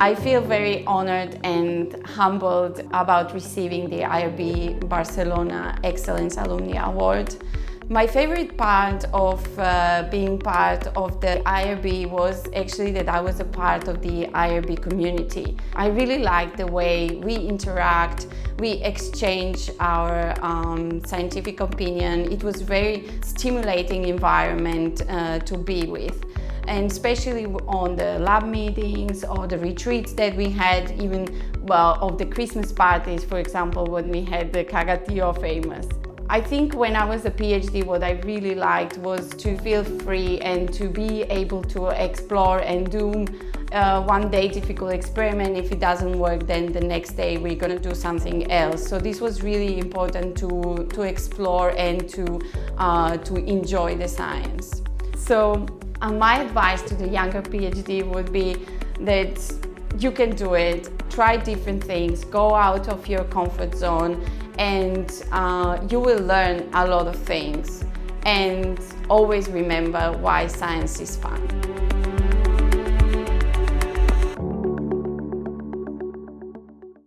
I feel very honored and humbled about receiving the IRB Barcelona Excellence Alumni Award. My favorite part of being part of the IRB was actually that I was a part of the IRB community. I really liked the way we interact, we exchange our scientific opinion. It was a very stimulating environment to be with. And especially on the lab meetings or the retreats that we had, even, well, of the Christmas parties, for example, when we had the Cagatillo famous. I think when I was a PhD, what I really liked was to feel free and to be able to explore and do one day difficult experiment. If it doesn't work, then the next day we're going to do something else. So this was really important to explore and to enjoy the science. So my advice to the younger PhD would be that you can do it, try different things, go out of your comfort zone, and you will learn a lot of things. And always remember why science is fun.